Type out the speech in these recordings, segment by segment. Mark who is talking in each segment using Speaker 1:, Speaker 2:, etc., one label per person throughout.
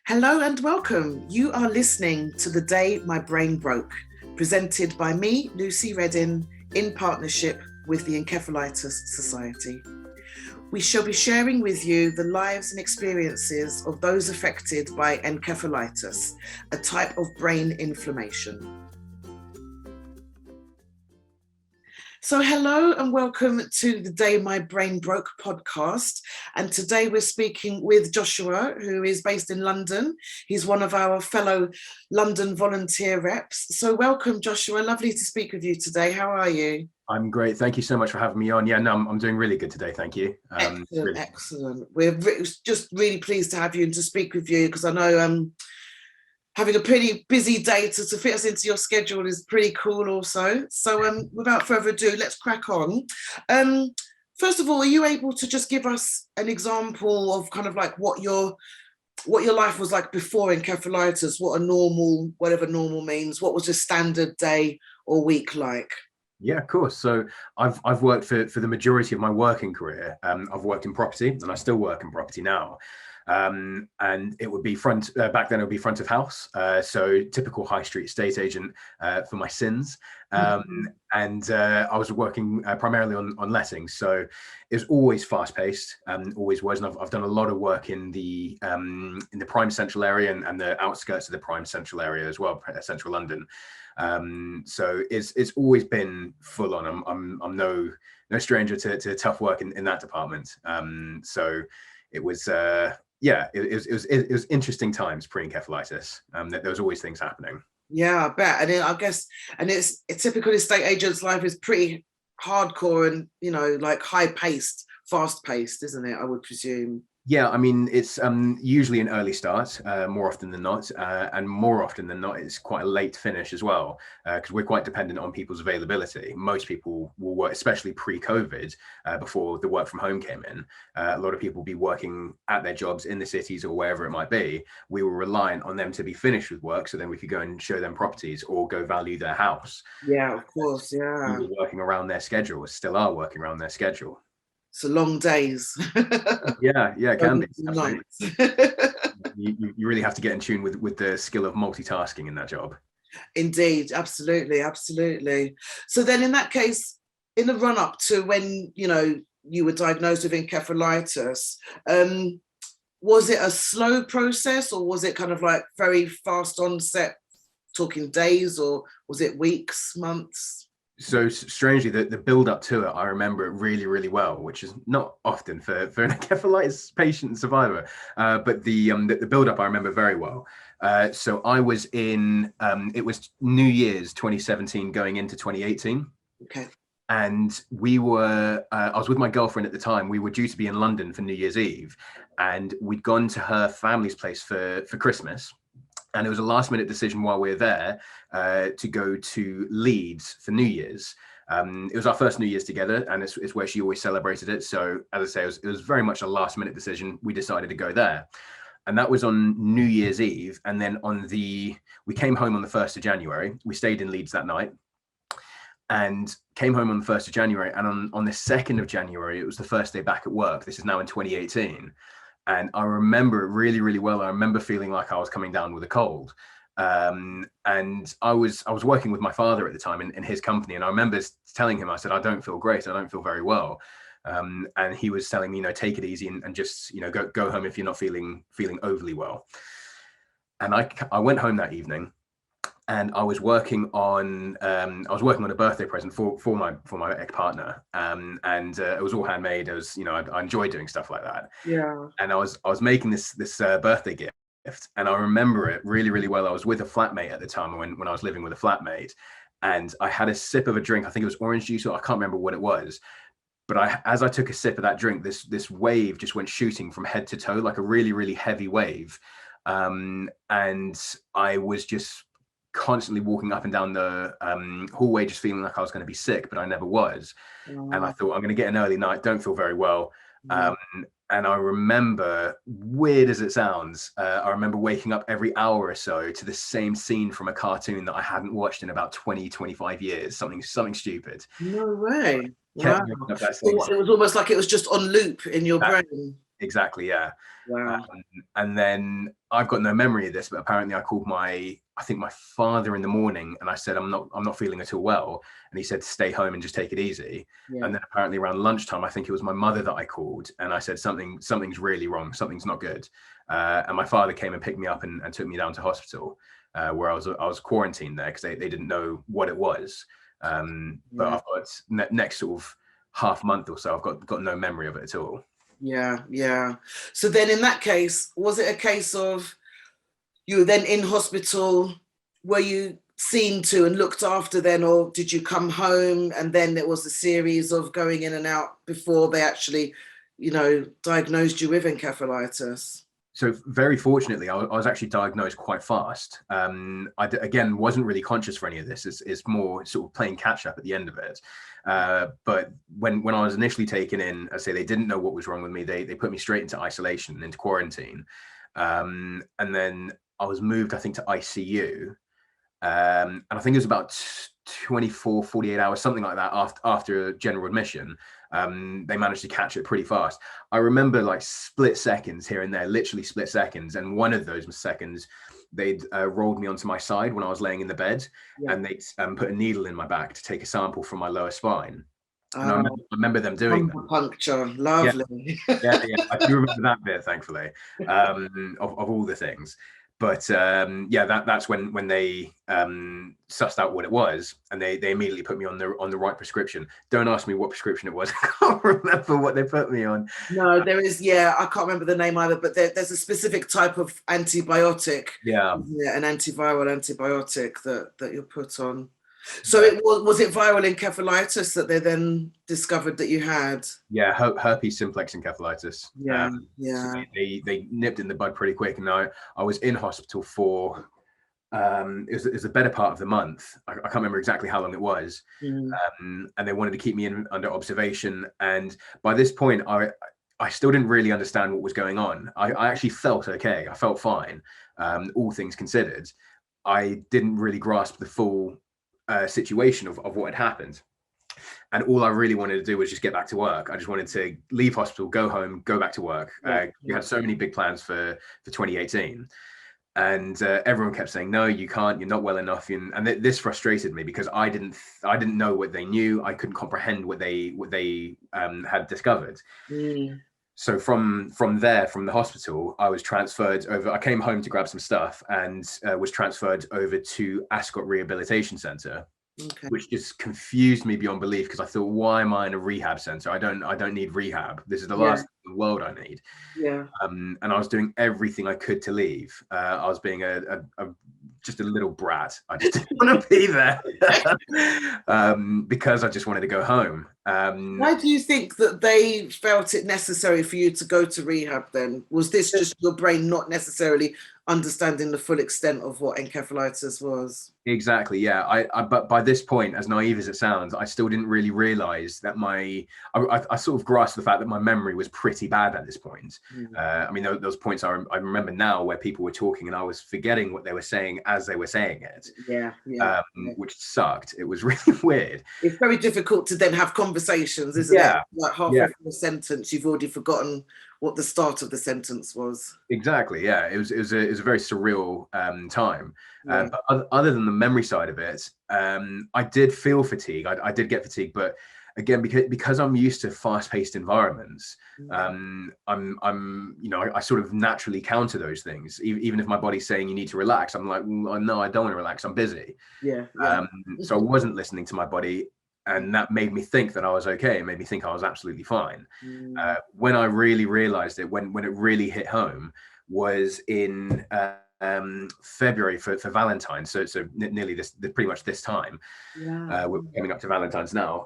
Speaker 1: Hello and welcome. You are listening to The Day My Brain Broke, presented by me, Lucy Reddin, in partnership with the Encephalitis Society. We shall be sharing with you the lives and experiences of those affected by encephalitis, a type of brain inflammation. So hello and welcome to the Day My Brain Broke podcast. And today we're speaking with Joshua, who is based in London. He's one of our fellow London volunteer reps. So welcome, Joshua. Lovely to speak with you today. How are you?
Speaker 2: I'm great. Thank you so much for having me on. Yeah, no, I'm doing really good today. Thank you.
Speaker 1: Excellent. We're just really pleased to have you and to speak with you, because I know having a pretty busy day to fit us into your schedule is pretty cool also. So without further ado, let's crack on. First of all, are you able to just give us an example of kind of like what your life was like before encephalitis, whatever normal means, what was a standard day or week like?
Speaker 2: Yeah, of course. So I've worked for the majority of my working career. I've worked in property, and I still work in property now. And it would be back then it would be front of house, so typical high street estate agent for my sins. And I was working primarily on lettings, so it was always fast paced, always was. And I've done a lot of work in the prime central area and the outskirts of the prime central area as well, central London. So it's always been full on. I'm no stranger to tough work in that department. So it was it was interesting times pre-encephalitis. There was always things happening.
Speaker 1: Yeah, I bet. And I guess, it's a typical estate agent's life is pretty hardcore and like high paced, fast paced, isn't it? I would presume.
Speaker 2: Yeah, I mean, it's usually an early start, more often than not, and more often than not, it's quite a late finish as well, because we're quite dependent on people's availability. Most people will work, especially pre-COVID, before the work from home came in. A lot of people will be working at their jobs in the cities or wherever it might be. We were reliant on them to be finished with work, so then we could go and show them properties or go value their house.
Speaker 1: Yeah, of course, yeah.
Speaker 2: We were working around their schedule, still are working around their schedule.
Speaker 1: So long days.
Speaker 2: Yeah, it can be. You really have to get in tune with the skill of multitasking in that job.
Speaker 1: Indeed, absolutely. So then in that case, in the run up to when you were diagnosed with encephalitis, was it a slow process, or was it kind of like very fast onset, talking days, or was it weeks, months?
Speaker 2: So strangely, the build up to it, I remember it really, really well, which is not often for an encephalitis patient and survivor. But the build up I remember very well. So I was in, it was New Year's 2017 going into 2018.
Speaker 1: Okay.
Speaker 2: And I was with my girlfriend at the time. We were due to be in London for New Year's Eve, and we'd gone to her family's place for Christmas. And it was a last minute decision while we were there to go to Leeds for New Year's. It was our first New Year's together, and it's where she always celebrated it. So as I say, it was very much a last minute decision. We decided to go there. And that was on New Year's Eve. And then we came home on the 1st of January. We stayed in Leeds that night and came home on the 1st of January. And on the 2nd of January, it was the first day back at work. This is now in 2018. And I remember it really, really well. I remember feeling like I was coming down with a cold. And I was working with my father at the time in his company. And I remember telling him, I said, I don't feel great. I don't feel very well. And he was telling me, take it easy and just, go home if you're not feeling overly well. And I went home that evening, and I was working on a birthday present for my ex-partner, and it was all handmade. It was, I enjoyed doing stuff like that.
Speaker 1: Yeah.
Speaker 2: And I was making this birthday gift, and I remember it really, really well. I was with a flatmate at the time when I was living with a flatmate, and I had a sip of a drink. I think it was orange juice, or I can't remember what it was. But as I took a sip of that drink, this wave just went shooting from head to toe, like a really, really heavy wave, and I was just constantly walking up and down the hallway, just feeling like I was going to be sick, but I never was. And I thought, I'm going to get an early night, don't feel very well. And I remember, weird as it sounds, I remember waking up every hour or so to the same scene from a cartoon that I hadn't watched in about 25 years, something stupid.
Speaker 1: No way.
Speaker 2: Wow.
Speaker 1: It was almost like it was just on loop in your brain.
Speaker 2: Exactly, yeah.
Speaker 1: Wow.
Speaker 2: And then I've got no memory of this, but apparently I called I think my father in the morning, and I said I'm not feeling at all well, and he said to stay home and just take it easy.
Speaker 1: Yeah.
Speaker 2: And then apparently around lunchtime, I think it was my mother that I called, and I said something's really wrong, something's not good. And my father came and picked me up and took me down to hospital, where I was quarantined there because they didn't know what it was. But I've got next sort of half month or so, I've got no memory of it at all.
Speaker 1: Yeah, yeah. So then in that case, was it a case of you were then in hospital? Were you seen to and looked after then, or did you come home and then there was a series of going in and out before they actually, diagnosed you with encephalitis?
Speaker 2: So very fortunately, I was actually diagnosed quite fast. Again, wasn't really conscious for any of this. It's more sort of playing catch up at the end of it. But when I was initially taken in, I say they didn't know what was wrong with me. They put me straight into isolation, into quarantine. And then I was moved, I think, to ICU. And I think it was about 24, 48 hours, something like that after general admission. They managed to catch it pretty fast. I remember like split seconds here and there, literally split seconds. And one of those seconds, they'd rolled me onto my side when I was laying in the bed, and they'd put a needle in my back to take a sample from my lower spine. And I remember them doing that.
Speaker 1: Puncture, lovely.
Speaker 2: Yeah, I do remember that bit, thankfully, of all the things. But that's when they sussed out what it was, and they immediately put me on the right prescription. Don't ask me what prescription it was. I can't remember what they put me on.
Speaker 1: No, there is. Yeah, I can't remember the name either. But there's a specific type of antibiotic.
Speaker 2: Yeah,
Speaker 1: an antiviral antibiotic that you're put on. So it was it viral encephalitis that they then discovered that you had?
Speaker 2: Yeah, herpes simplex encephalitis.
Speaker 1: Yeah,
Speaker 2: So they nipped it in the bud pretty quick, and I was in hospital for it was the better part of the month. I can't remember exactly how long it was, and they wanted to keep me under observation. And by this point, I still didn't really understand what was going on. I actually felt okay. I felt fine, all things considered. I didn't really grasp the full situation of what had happened, and all I really wanted to do was just get back to work. I just wanted to leave hospital, go home, go back to work. We had so many big plans for 2018, and everyone kept saying, no, you can't, you're not well enough. And this frustrated me because I didn't know what they knew. I couldn't comprehend what they had discovered. So from there, from the hospital, I was transferred over. I came home to grab some stuff and was transferred over to Ascot Rehabilitation Centre, which just confused me beyond belief, because I thought, why am I in a rehab centre? I don't need rehab. This is the last thing in the world I need. Yeah. And I was doing everything I could to leave. I was being just a little brat. I just didn't want to be there because I just wanted to go home.
Speaker 1: Why do you think that they felt it necessary for you to go to rehab then? Was this just your brain not necessarily understanding the full extent of what encephalitis was?
Speaker 2: Exactly, yeah. But by this point, as naive as it sounds, I still didn't really realize that I sort of grasped the fact that my memory was pretty bad at this point. I mean, those points I remember now where people were talking and I was forgetting what they were saying as they were saying it. Which sucked. It was really weird.
Speaker 1: It's very difficult to then have conversations, isn't it? Like halfway through a sentence, you've already forgotten what the start of the sentence was.
Speaker 2: Exactly, yeah. It was a very surreal time. But other than the memory side of it, I did feel fatigue. I did get fatigue, but again, because I'm used to fast-paced environments, I sort of naturally counter those things. Even if my body's saying you need to relax, I'm like, well, no, I don't want to relax. I'm busy. So I wasn't listening to my body. And that made me think that I was okay. It made me think I was absolutely fine. When I really realized it, when it really hit home, was in February for Valentine's. So nearly pretty much this time. We're coming up to Valentine's now.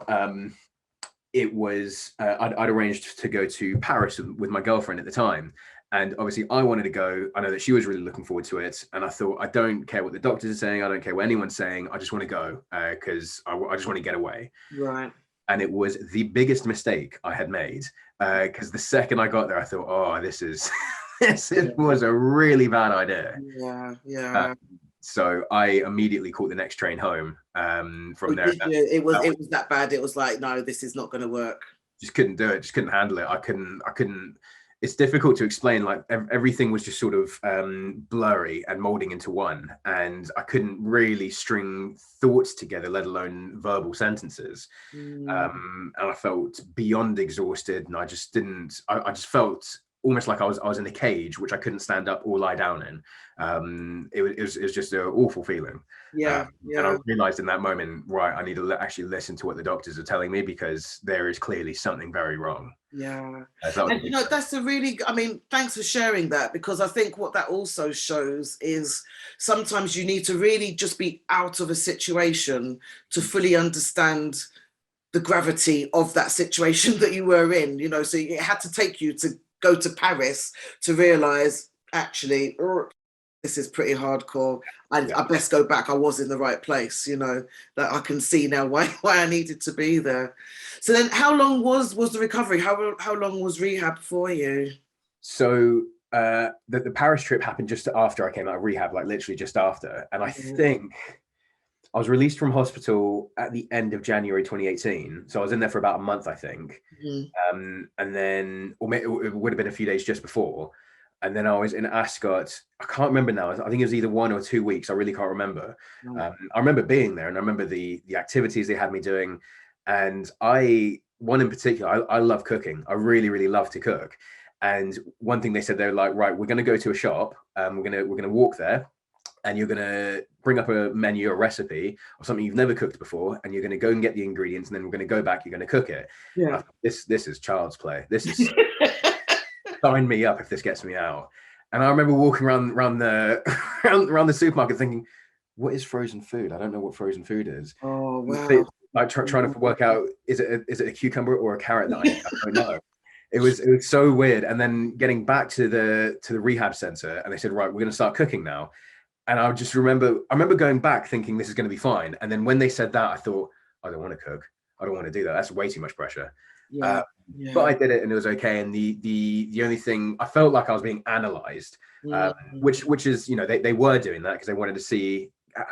Speaker 2: It was I'd arranged to go to Paris with my girlfriend at the time. And obviously I wanted to go. I know that she was really looking forward to it. And I thought, I don't care what the doctors are saying. I don't care what anyone's saying. I just want to go because I just want to get away.
Speaker 1: Right.
Speaker 2: And it was the biggest mistake I had made because the second I got there, I thought, oh, this was a really bad idea. So I immediately caught the next train home from there.
Speaker 1: It was that bad. It was like, no, this is not going to work.
Speaker 2: Just couldn't do it. Just couldn't handle it. I couldn't. it's difficult to explain. Like everything was just sort of blurry and molding into one, and I couldn't really string thoughts together, let alone verbal sentences. And I felt beyond exhausted, and I just didn't. I just felt almost like I was in a cage which I couldn't stand up or lie down in. It was just an awful feeling.
Speaker 1: Yeah,
Speaker 2: and I
Speaker 1: yeah.
Speaker 2: realized in that moment, right, I need to actually listen to what the doctors are telling me, because there is clearly something very wrong.
Speaker 1: Yeah.
Speaker 2: So
Speaker 1: And you know, that's a really, I mean, thanks for sharing that, because I think what that also shows is sometimes you need to really just be out of a situation to fully understand the gravity of that situation that you were in, you know. So it had to take you to go to Paris to realize, actually, this is pretty hardcore. I best go back. I was in the right place, you know, that I can see now why I needed to be there. So then how long was the recovery? How long was rehab for you?
Speaker 2: So the Paris trip happened just after I came out of rehab, like literally just after. And I think I was released from hospital at the end of January 2018. So I was in there for about a month, I think. And then, or it would have been a few days just before. And then I was in Ascot. I can't remember now. I think it was either 1 or 2 weeks. I really can't remember. I remember being there, and I remember the activities they had me doing. And one in particular, I love cooking. I really, really love to cook. And one thing they said, they were like, right, we're going to go to a shop. We're gonna walk there, and you're going to bring up a menu, a recipe of something you've never cooked before, and you're going to go and get the ingredients, and then we're going to go back, you're going to cook it.
Speaker 1: Yeah.
Speaker 2: This is child's play. This is sign me up if this gets me out. And I remember walking around the supermarket thinking, what is frozen food? I don't know what frozen food is.
Speaker 1: Oh, wow.
Speaker 2: Like trying to work out, is it a cucumber or a carrot that I don't know. It was so weird. And then getting back to the rehab center, and they said, right, we're going to start cooking now. And I remember going back thinking this is going to be fine. And then when they said that, I thought, I don't want to cook. I don't want to do that. That's way too much pressure.
Speaker 1: Yeah.
Speaker 2: But I did it, and it was okay. And the only thing, I felt like I was being analyzed, which is, you know, they were doing that because they wanted to see,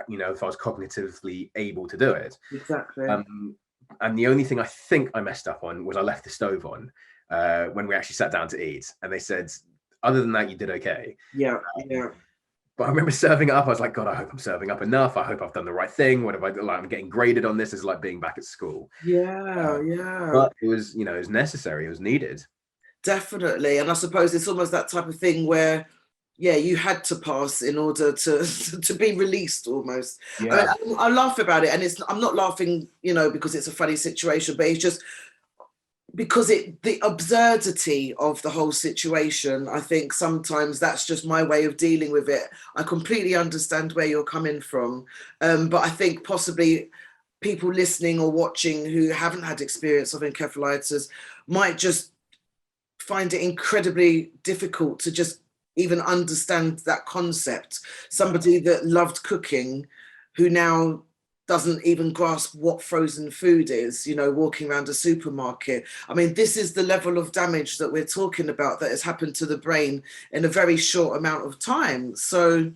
Speaker 2: you know, if I was cognitively able to do it.
Speaker 1: Exactly.
Speaker 2: And the only thing I think I messed up on was I left the stove on when we actually sat down to eat. And they said, other than that, you did okay.
Speaker 1: Yeah.
Speaker 2: But I remember serving it up. I was like, God, I hope I'm serving up enough. I hope I've done the right thing. What have I done? Like, I'm getting graded on this. It's like being back at school.
Speaker 1: Yeah.
Speaker 2: But it was, you know, it was necessary. It was needed.
Speaker 1: Definitely. And I suppose it's almost that type of thing where, yeah, you had to pass in order to be released almost.
Speaker 2: Yeah.
Speaker 1: I laugh about it, and I'm not laughing, you know, because it's a funny situation, but it's just because the absurdity of the whole situation. I think sometimes that's just my way of dealing with it. I completely understand where you're coming from, but I think possibly people listening or watching who haven't had experience of encephalitis might just find it incredibly difficult to just even understand that concept. Somebody that loved cooking who now doesn't even grasp what frozen food is, you know, walking around a supermarket. I mean, this is the level of damage that we're talking about that has happened to the brain in a very short amount of time. So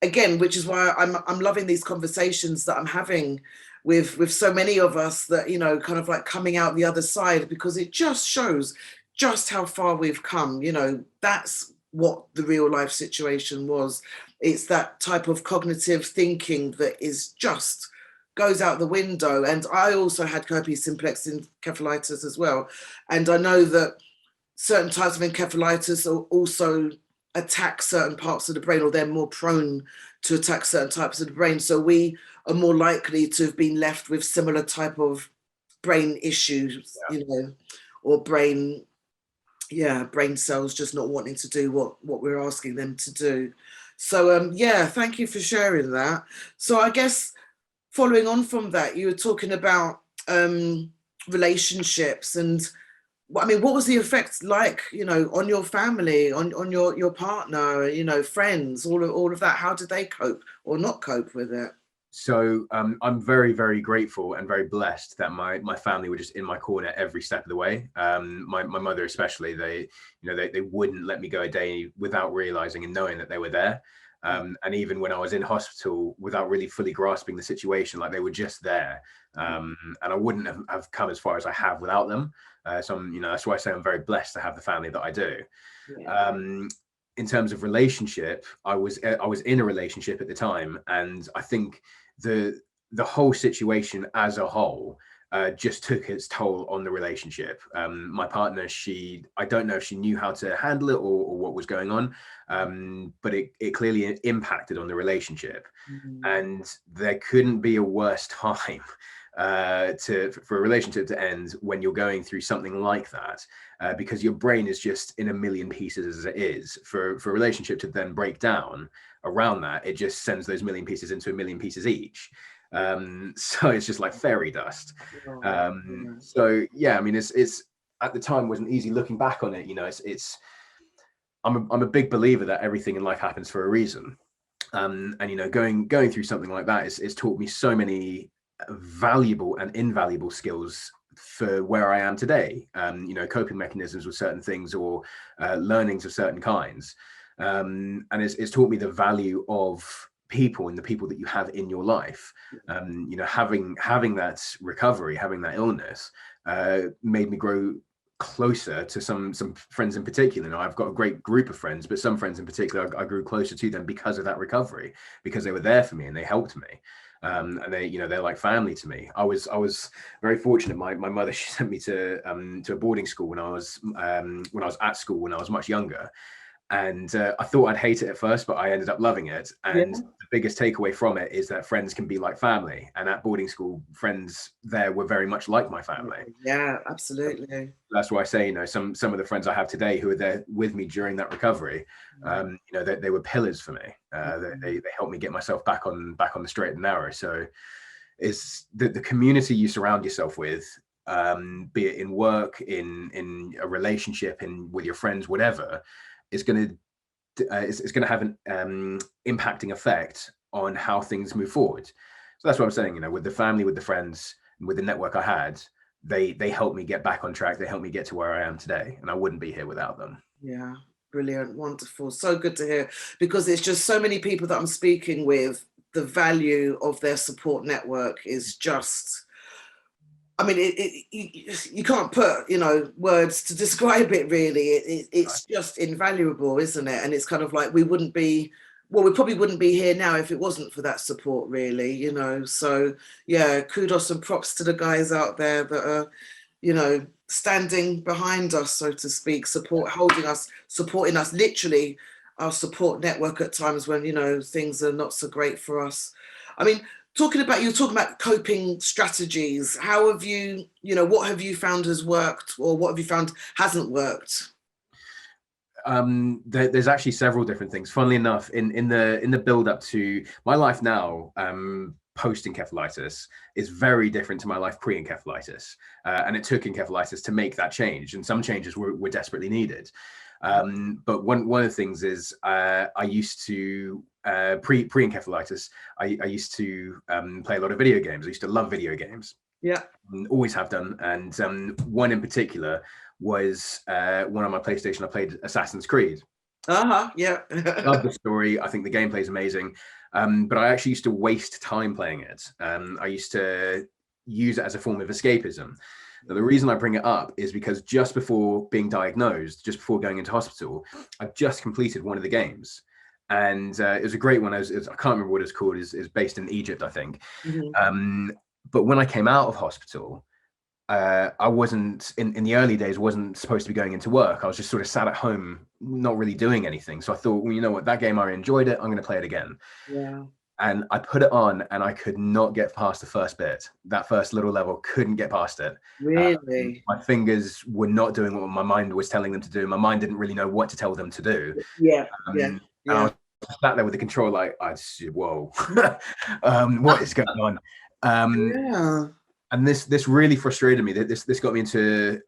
Speaker 1: again, which is why I'm loving these conversations that I'm having with so many of us that, you know, kind of like coming out the other side, because it just shows just how far we've come. You know, that's what the real life situation was. It's that type of cognitive thinking that is just goes out the window. And I also had herpes simplex encephalitis as well. And I know that certain types of encephalitis also attack certain parts of the brain, or they're more prone to attack certain types of the brain. So we are more likely to have been left with similar type of brain issues, you know, or brain cells just not wanting to do what we're asking them to do. So yeah, thank you for sharing that. So I guess following on from that, you were talking about relationships, and I mean, what was the effect like, you know, on your family, on your partner, you know, friends, all of that? How did they cope or not cope with it?
Speaker 2: So I'm very, very grateful and very blessed that my family were just in my corner every step of the way. My mother especially, they wouldn't let me go a day without realizing and knowing that they were there. And even when I was in hospital, without really fully grasping the situation, like they were just there. And I wouldn't have come as far as I have without them. So that's why I say I'm very blessed to have the family that I do.
Speaker 1: Yeah.
Speaker 2: In terms of relationship, I was in a relationship at the time, and I think the whole situation as a whole just took its toll on the relationship. My partner, I don't know if she knew how to handle it or what was going on, but it clearly impacted on the relationship. And there couldn't be a worse time for a relationship to end when you're going through something like that, because your brain is just in a million pieces as it is. For a relationship to then break down around that, it just sends those million pieces into a million pieces each. So it's just like fairy dust. So yeah, I mean, it's at the time wasn't easy looking back on it. I'm a big believer that everything in life happens for a reason. And going through something like that is taught me so many valuable and invaluable skills for where I am today. Coping mechanisms with certain things, or learnings of certain kinds. And it's taught me the value of people and the people that you have in your life. Having that recovery, having that illness, made me grow closer to some friends in particular. I've got a great group of friends, but some friends in particular, I grew closer to them because of that recovery, because they were there for me and they helped me. And they're like family to me. I was very fortunate. My mother, she sent me to a boarding school when I was at school when I was much younger. And I thought I'd hate it at first, but I ended up loving it. And the biggest takeaway from it is that friends can be like family. And at boarding school, friends there were very much like my family.
Speaker 1: Yeah, absolutely.
Speaker 2: That's why I say, some of the friends I have today who are there with me during that recovery, they were pillars for me. They helped me get myself back on the straight and narrow. So it's the community you surround yourself with, be it in work, in a relationship, with your friends, whatever, is going to have an impacting effect on how things move forward. So that's what I'm saying. With the family, with the friends, and with the network I had, they helped me get back on track. They helped me get to where I am today, and I wouldn't be here without them.
Speaker 1: Yeah, brilliant, wonderful, so good to hear, because it's just so many people that I'm speaking with. The value of their support network is just, I mean, you can't put, words to describe it really. It's just invaluable, isn't it? And it's kind of like we probably wouldn't be here now if it wasn't for that support, really, So yeah, kudos and props to the guys out there that are, standing behind us, so to speak, supporting us, literally our support network at times when, things are not so great for us. I mean, you were talking about coping strategies. How have you, what have you found has worked, or what have you found hasn't worked?
Speaker 2: There's actually several different things. Funnily enough, in the build up to my life now, post encephalitis is very different to my life pre encephalitis, and it took encephalitis to make that change, and some changes were desperately needed. But one of the things is I used to pre encephalitis, I used to play a lot of video games. I used to love video games.
Speaker 1: Yeah,
Speaker 2: always have done. And one in particular was one on my PlayStation. I played Assassin's Creed.
Speaker 1: Yeah.
Speaker 2: Love the story. I think the gameplay is amazing. But I actually used to waste time playing it. I used to use it as a form of escapism. Now, the reason I bring it up is because just before being diagnosed, just before going into hospital, I just completed one of the games. And it was a great one. I can't remember what it's called. It's based in Egypt, I think. But when I came out of hospital, I wasn't in the early days, wasn't supposed to be going into work. I was just sort of sat at home, not really doing anything. So I thought, well, you know what, that game, I enjoyed it. I'm going to play it again.
Speaker 1: Yeah.
Speaker 2: And I put it on and I could not get past the first bit. That first little level, couldn't get past it.
Speaker 1: Really?
Speaker 2: My fingers were not doing what my mind was telling them to do. My mind didn't really know what to tell them to do.
Speaker 1: Yeah.
Speaker 2: And I was sat there with the control, like, whoa, what is going on? And this really frustrated me. This got me into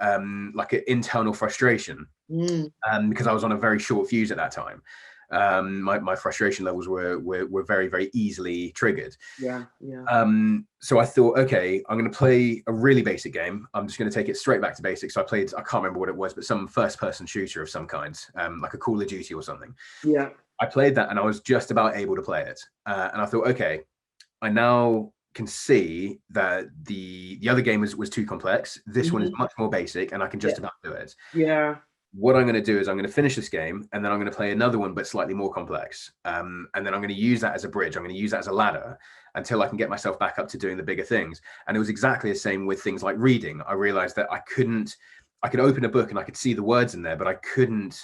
Speaker 2: like an internal frustration, because I was on a very short fuse at that time. My frustration levels were very, very easily triggered. So I thought, okay, I'm going to play a really basic game. I'm just going to take it straight back to basics. So I can't remember what it was, but some first-person shooter of some kind, like a Call of Duty or something. I played that and I was just about able to play it. And I thought, okay, I now can see that the other game was too complex. This one is much more basic and I can just about do it.
Speaker 1: Yeah.
Speaker 2: What I'm going to do is I'm going to finish this game and then I'm going to play another one, but slightly more complex. And then I'm going to use that as a bridge. I'm going to use that as a ladder until I can get myself back up to doing the bigger things. And it was exactly the same with things like reading. I realized that I could open a book and I could see the words in there, but I couldn't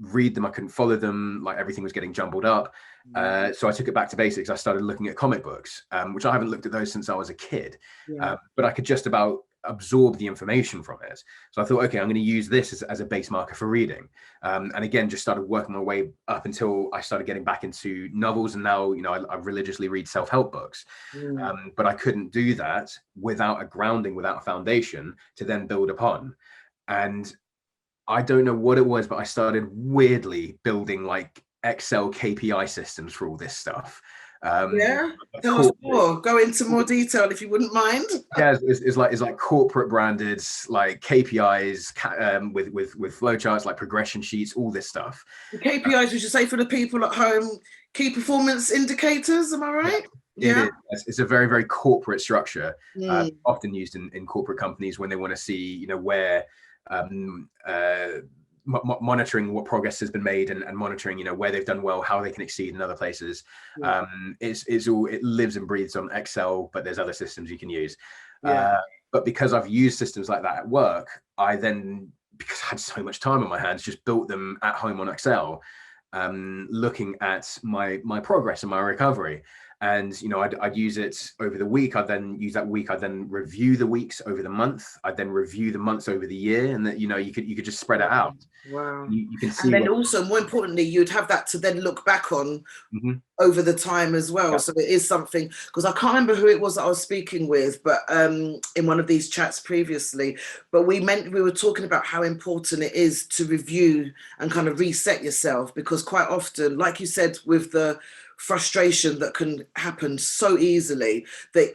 Speaker 2: read them. I couldn't follow them. Like everything was getting jumbled up. So I took it back to basics. I started looking at comic books, which I haven't looked at those since I was a kid. But I could just about absorb the information from it. So I thought, okay, I'm going to use this as a base marker for reading. And again, just started working my way up until I started getting back into novels. And now, I religiously read self-help books. But I couldn't do that without a grounding, without a foundation to then build upon. And I don't know what it was, but I started weirdly building like Excel KPI systems for all this stuff.
Speaker 1: Tell us more. Go into more detail if you wouldn't mind.
Speaker 2: Yeah, it's like corporate branded like KPIs with flowcharts, like progression sheets, all this stuff.
Speaker 1: The KPIs, we should say for the people at home, key performance indicators. Am I right?
Speaker 2: Yeah. It is. It's a very, very corporate structure, often used in corporate companies when they want to see, where monitoring what progress has been made and monitoring, where they've done well, how they can exceed in other places. It lives and breathes on Excel, but there's other systems you can use. But because I've used systems like that at work, because I had so much time on my hands, just built them at home on Excel, looking at my progress and my recovery. And, I'd use it over the week. I'd then use that week. I'd then review the weeks over the month. I'd then review the months over the year. And that, you could just spread it out.
Speaker 1: Wow.
Speaker 2: You can see.
Speaker 1: And then also, more importantly, you'd have that to then look back on over the time as well. So it is something, because I can't remember who it was that I was speaking with, but in one of these chats previously, but we were talking about how important it is to review and kind of reset yourself, because quite often, like you said, with the frustration that can happen so easily,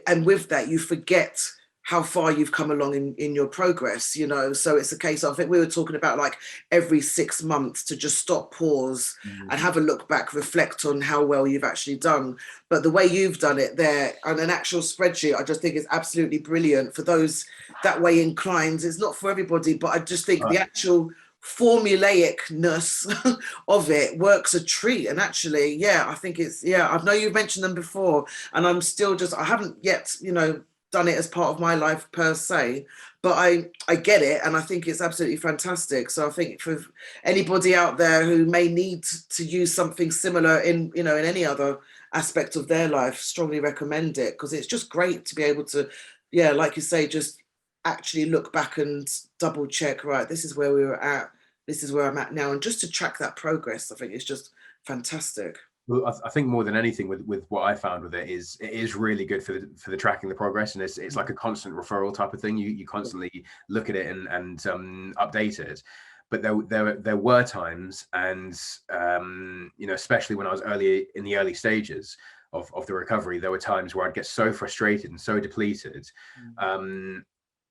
Speaker 1: and with that you forget how far you've come along in your progress, so it's a case of, I think we were talking about like every 6 months to just stop, pause and have a look back, reflect on how well you've actually done. But the way you've done it there on an actual spreadsheet, I just think is absolutely brilliant for those that way inclined. It's not for everybody, but I just think the actual formulaicness of it works a treat. And actually, I think I know you've mentioned them before, and I'm still I haven't yet, done it as part of my life per se, but I get it, and I think it's absolutely fantastic. So I think for anybody out there who may need to use something similar in in any other aspect of their life, strongly recommend it, because it's just great to be able to, like you say, just actually look back and double check, right, this is where we were at, this is where I'm at now, and just to track that progress. I think it's just fantastic.
Speaker 2: Well, I think more than anything with what I found with it is really good for the tracking the progress, and it's like a constant referral type of thing. You constantly look at it and update it. But there were times, and especially when I was in the early stages of the recovery, there were times where I'd get so frustrated and so depleted.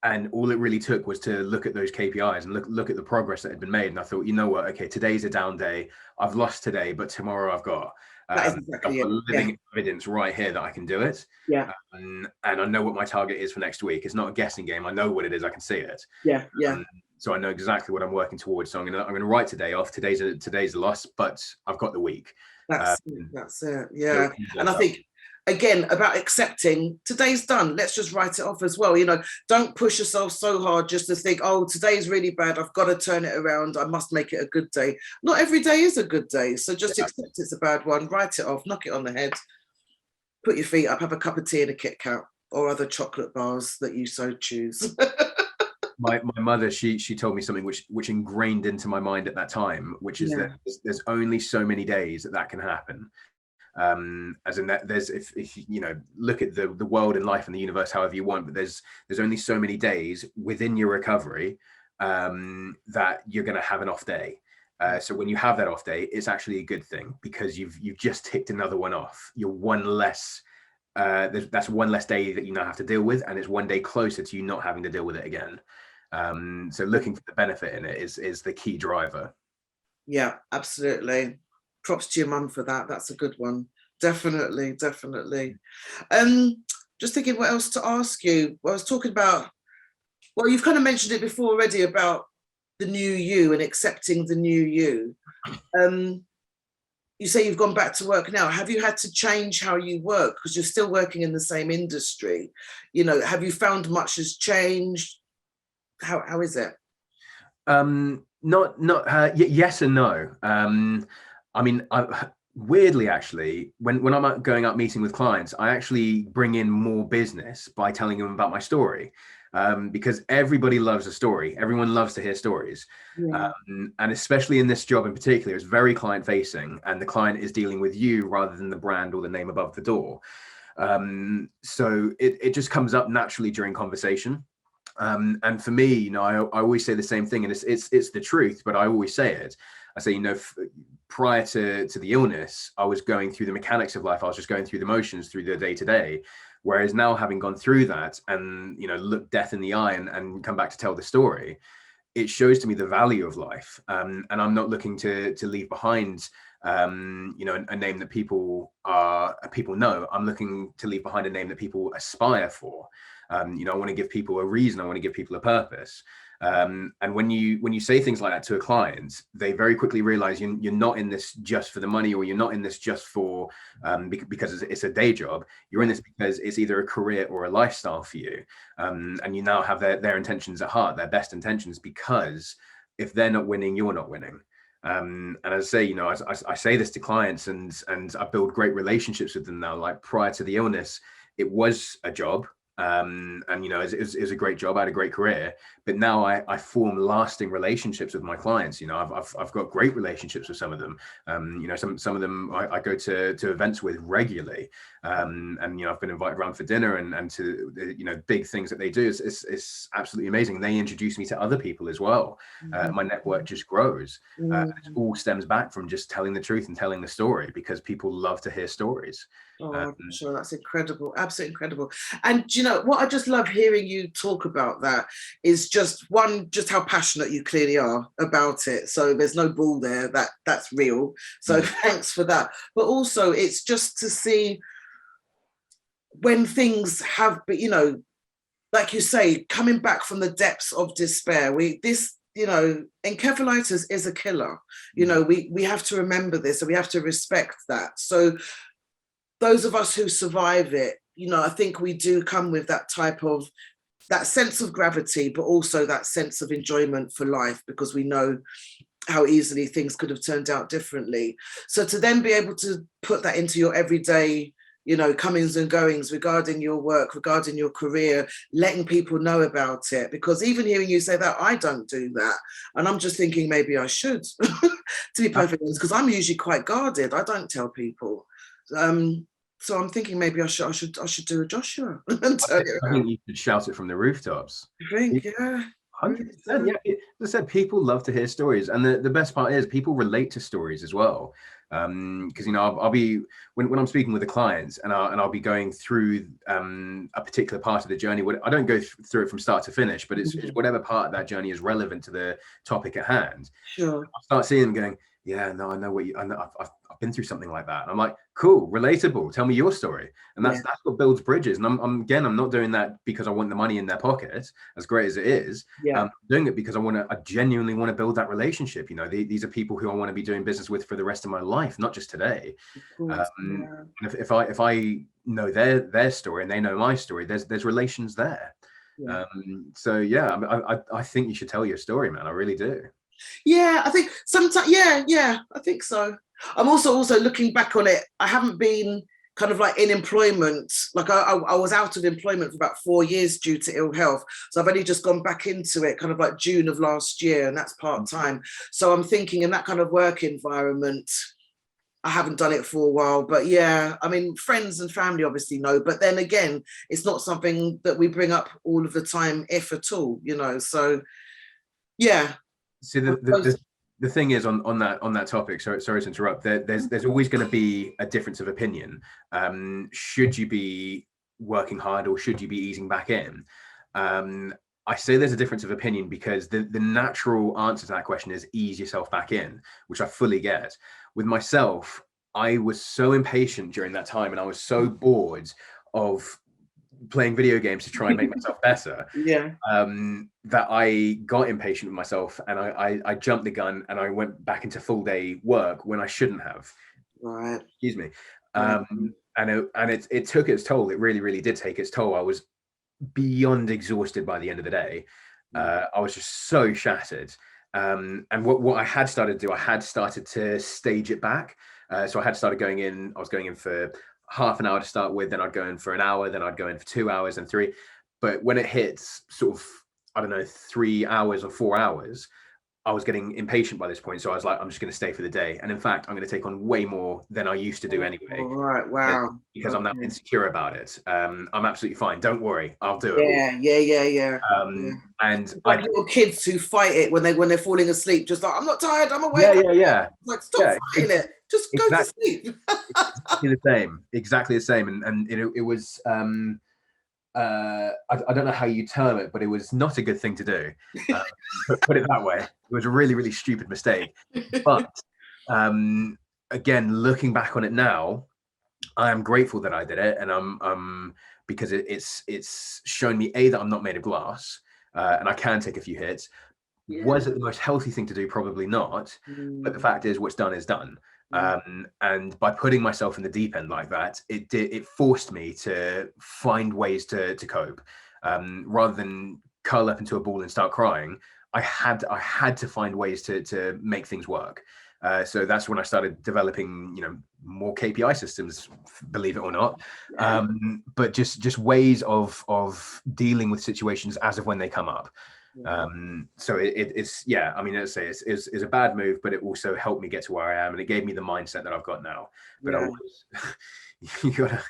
Speaker 2: And all it really took was to look at those KPIs and look at the progress that had been made. And I thought, you know what, okay, today's a down day. I've lost today, but tomorrow I've got living evidence right here that I can do it. And I know what my target is for next week. It's not a guessing game. I know what it is. I can see it. So I know exactly what I'm working towards. So I'm gonna write today off. Today's a loss, but I've got the week.
Speaker 1: That's it. Yeah. And I think, again, about accepting today's done. Let's just write it off as well. Don't push yourself so hard just to think, oh, today's really bad, I've got to turn it around, I must make it a good day. Not every day is a good day. So just accept it's a bad one, write it off, knock it on the head, put your feet up, have a cup of tea and a Kit Kat or other chocolate bars that you so choose.
Speaker 2: My mother, she told me something which ingrained into my mind at that time, which is that there's only so many days that can happen. As in that if you look at the world and life and the universe however you want, but there's only so many days within your recovery that you're going to have an off day. So when you have that off day, it's actually a good thing, because you've just ticked another one off. You're one less. That's one less day that you now have to deal with, and it's one day closer to you not having to deal with it again. So looking for the benefit in it is the key driver.
Speaker 1: Yeah, absolutely. props to your mum for that. That's a good one. Definitely, definitely. Just thinking what else to ask you. Well, I was talking about, well, you've kind of mentioned it before already about the new you and accepting the new you. You say you've gone back to work now. Have you had to change how you work? Because you're still working in the same industry. You know, have you found much has changed? How is it?
Speaker 2: Yes and no. I mean, weirdly, actually, when I'm out going out meeting with clients, I actually bring in more business by telling them about my story, because everybody loves a story. Everyone loves to hear stories.
Speaker 1: Yeah.
Speaker 2: And especially in this job in particular, it's very client facing, and the client is dealing with you rather than the brand or the name above the door. So it just comes up naturally during conversation. And for me, you know, I always say the same thing, and it's the truth, but I always say it. I say, you know, prior to the illness, I was going through the mechanics of life. I was just going through the motions, through the day to day. Whereas now, having gone through that and, you know, look death in the eye and come back to tell the story, it shows to me the value of life. And I'm not looking to leave behind, you know, a name that people know. I'm looking to leave behind a name that people aspire for. You know, I want to give people a reason. I want to give people a purpose. And when you say things like that to a client, they very quickly realize you're not in this just for the money, or you're not in this just for because it's a day job. You're in this because it's either a career or a lifestyle for you. And you now have their intentions at heart, their best intentions, because if they're not winning, you're not winning. And as I say, you know, I say this to clients, and I build great relationships with them now. Like, prior to the illness, it was a job. And you know, it was a great job. I had a great career, but now I form lasting relationships with my clients. You know, I've got great relationships with some of them. You know, some of them I go to events with regularly, and you know, I've been invited around for dinner and to, you know, big things that they do. It's absolutely amazing. They introduce me to other people as well. My network just grows. It all stems back from just telling the truth and telling the story, because people love to hear stories.
Speaker 1: Oh, I'm sure that's incredible, absolutely incredible. And you know what, I just love hearing you talk about that is just how passionate you clearly are about it. So there's no bull there, that's real. So thanks for that. But also, it's just to see when things have, but you know, like you say, coming back from the depths of despair. You know, encephalitis is a killer. You know, we have to remember this, and we have to respect that. So those of us who survive it, you know, I think we do come with that sense of gravity, but also that sense of enjoyment for life, because we know how easily things could have turned out differently. So to then be able to put that into your everyday, you know, comings and goings regarding your work, regarding your career, letting people know about it, because even hearing you say that, I don't do that. And I'm just thinking maybe I should, to be perfectly honest, because I'm usually quite guarded. I don't tell people. So I'm thinking maybe I should do a Joshua and tell you.
Speaker 2: I think you should shout it from the rooftops.
Speaker 1: I think, yeah.
Speaker 2: 100%. Yeah, as I said, people love to hear stories, and the best part is people relate to stories as well. Because you know, I'll be when I'm speaking with the clients, and I'll be going through a particular part of the journey. I don't go through it from start to finish, but it's whatever part of that journey is relevant to the topic at hand.
Speaker 1: Sure.
Speaker 2: I start seeing them going, yeah, no, I know what I know. I've been through something like that. And I'm like, cool, relatable. Tell me your story. And that's what builds bridges. And I'm not doing that because I want the money in their pocket, as great as it is.
Speaker 1: Yeah.
Speaker 2: I'm doing it because I genuinely want to build that relationship. You know, these are people who I want to be doing business with for the rest of my life, not just today. And if I know their story and they know my story, there's relations there.
Speaker 1: Yeah.
Speaker 2: So yeah, I think you should tell your story, man. I really do.
Speaker 1: Yeah, I think sometimes, yeah, I think so. I'm also looking back on it, I haven't been kind of like in employment. Like I was out of employment for about 4 years due to ill health. So I've only just gone back into it kind of like June of last year, and that's part-time. So I'm thinking in that kind of work environment, I haven't done it for a while, but yeah, I mean, friends and family obviously know, but then again, it's not something that we bring up all of the time, if at all, you know, so yeah.
Speaker 2: See, the thing is on that topic. Sorry to interrupt. There's always going to be a difference of opinion. Should you be working hard or should you be easing back in? I say there's a difference of opinion because the natural answer to that question is ease yourself back in, which I fully get. with myself, I was so impatient during that time, and I was so bored of playing video games to try and make myself better,
Speaker 1: Yeah.
Speaker 2: that I got impatient with myself, and I jumped the gun, and I went back into full day work when I shouldn't have.
Speaker 1: Right.
Speaker 2: Excuse me.
Speaker 1: Yeah.
Speaker 2: And it took its toll. It really, really did take its toll. I was beyond exhausted by the end of the day. I was just so shattered. And what I had started to do, I had started to stage it back. So I had started going in. I was going in for half an hour to start with, then I'd go in for an hour, then I'd go in for 2 hours and 3. But when it hits sort of, I don't know, 3 hours or 4 hours, I was getting impatient by this point. So I was like, I'm just going to stay for the day. And in fact, I'm going to take on way more than I used to do anyway.
Speaker 1: All right. Wow.
Speaker 2: Because I'm now insecure about it. I'm absolutely fine. Don't worry. I'll do
Speaker 1: it. Yeah.
Speaker 2: And
Speaker 1: like little kids who fight it when they're falling asleep, just like, I'm not tired, I'm awake.
Speaker 2: Yeah.
Speaker 1: Like, stop fighting it. Just go to sleep.
Speaker 2: Exactly the same. And it was I don't know how you term it, but it was not a good thing to do. Put it that way. It was a really, really stupid mistake. But again, looking back on it now, I am grateful that I did it, and because it's shown me that I'm not made of glass, and I can take a few hits. Yeah. Was it the most healthy thing to do? Probably not. But the fact is, what's done is done. And by putting myself in the deep end like that, it forced me to find ways to cope, rather than curl up into a ball and start crying. I had to find ways to make things work. So that's when I started developing, more KPI systems, believe it or not. But just ways of dealing with situations as of when they come up. So it's I mean, let's say it's a bad move, but it also helped me get to where I am, and it gave me the mindset that I've got now. But you gotta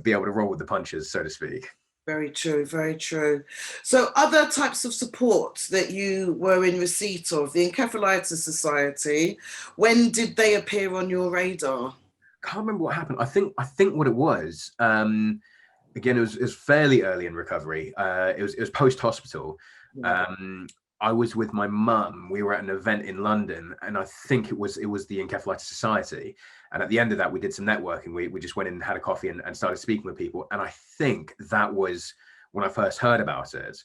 Speaker 2: be able to roll with the punches, so to speak.
Speaker 1: Very true, very true. So other types of support that you were in receipt of, the Encephalitis Society, when did they appear on your radar?
Speaker 2: Can't remember what happened. I think what it was, again, it was fairly early in recovery. It was post-hospital. I was with my mum. We were at an event in London, and I think it was the Encephalitis Society. And at the end of that, we did some networking. We just went in and had a coffee and started speaking with people. And I think that was when I first heard about it.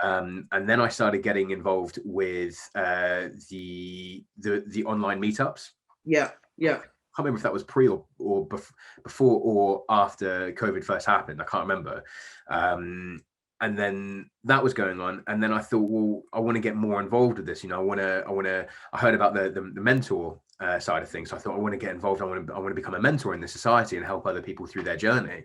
Speaker 2: And then I started getting involved with the online meetups.
Speaker 1: Yeah.
Speaker 2: I can't remember if that was pre or before or after COVID first happened. I can't remember. And then that was going on, and then I thought, well, I want to get more involved with this. I heard about the mentor side of things. So I thought, I want to get involved. I want to become a mentor in this society and help other people through their journey.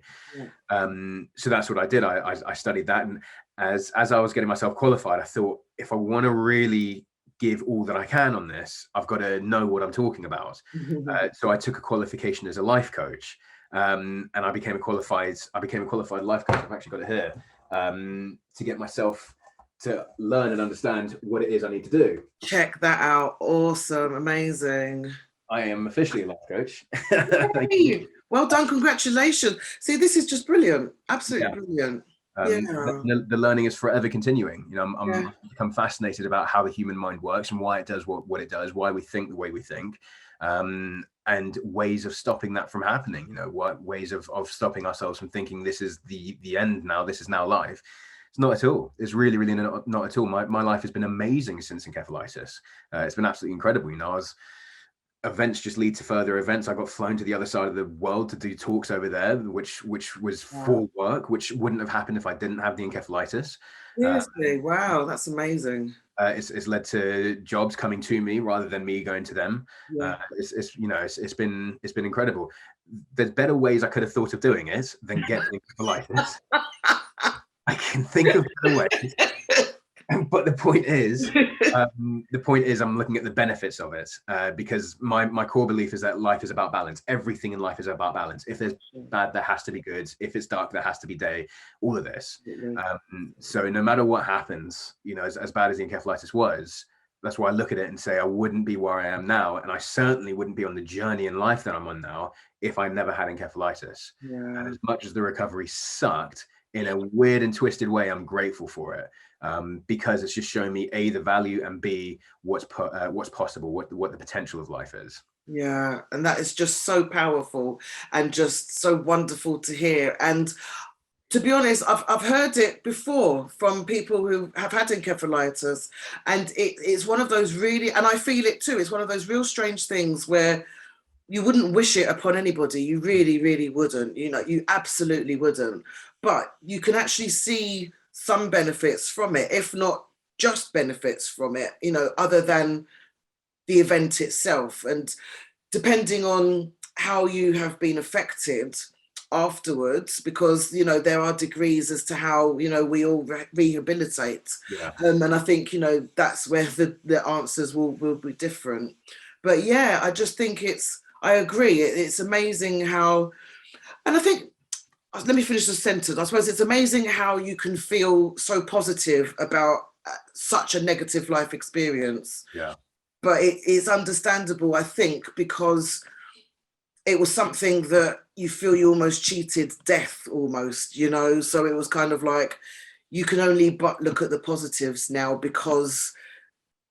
Speaker 2: So that's what I did. I studied that, and as I was getting myself qualified, I thought, if I want to really give all that I can on this, I've got to know what I'm talking about. So I took a qualification as a life coach, and I became a qualified life coach. I've actually got it here. To get myself to learn and understand what it is I need to do.
Speaker 1: Check that out. Awesome. Amazing.
Speaker 2: I am officially a life coach.
Speaker 1: Hey, well done. Congratulations. See, this is just brilliant. Absolutely brilliant.
Speaker 2: The learning is forever continuing. I'm become fascinated about how the human mind works and why it does what it does, why we think the way we think, and ways of stopping that from happening. Ways of stopping ourselves from thinking this is the end now, this is now life. It's not at all. It's really, really not at all. My life has been amazing since encephalitis. It's been absolutely incredible. Events just lead to further events. I got flown to the other side of the world to do talks over there, which was for work, which wouldn't have happened if I didn't have the encephalitis.
Speaker 1: Seriously, wow, that's amazing.
Speaker 2: It's led to jobs coming to me rather than me going to them. It's been incredible. There's better ways I could have thought of doing it than getting encephalitis. I can think of better ways. But the point is, I'm looking at the benefits of it, because my core belief is that life is about balance. Everything in life is about balance. If there's bad, there has to be good. If it's dark, there has to be day. All of this. So no matter what happens, as bad as the encephalitis was, that's why I look at it and say I wouldn't be where I am now, and I certainly wouldn't be on the journey in life that I'm on now if I never had encephalitis. And as much as the recovery sucked, in a weird and twisted way, I'm grateful for it, because it's just showing me A, the value, and B, what's possible, what the potential of life is.
Speaker 1: Yeah, and that is just so powerful and just so wonderful to hear. And to be honest, I've heard it before from people who have had encephalitis, and it's one of those really, and I feel it too. It's one of those real strange things where you wouldn't wish it upon anybody. You really, really wouldn't. You know, you absolutely wouldn't. But you can actually see some benefits from it, if not just benefits from it. You know, other than the event itself, and depending on how you have been affected afterwards, because you know there are degrees as to how you know we all rehabilitate,
Speaker 2: Yeah.
Speaker 1: and I think you know that's where the answers will be different. But yeah, I just think I agree, it's amazing how, and I think, let me finish the sentence. I suppose it's amazing how you can feel so positive about such a negative life experience,
Speaker 2: Yeah.
Speaker 1: but it's understandable, I think, because it was something that you feel you almost cheated death almost, you know? So it was kind of like, you can only but look at the positives now, because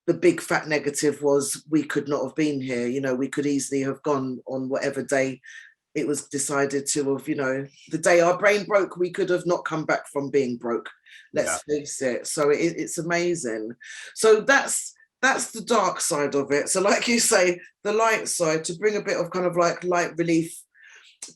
Speaker 1: the big fat negative was we could not have been here. You know, we could easily have gone on whatever day it was decided to have, you know, the day our brain broke, we could have not come back from being broke.
Speaker 2: Yeah.
Speaker 1: Let's face it. So it's amazing. So that's the dark side of it. So like you say, the light side, to bring a bit of kind of like light relief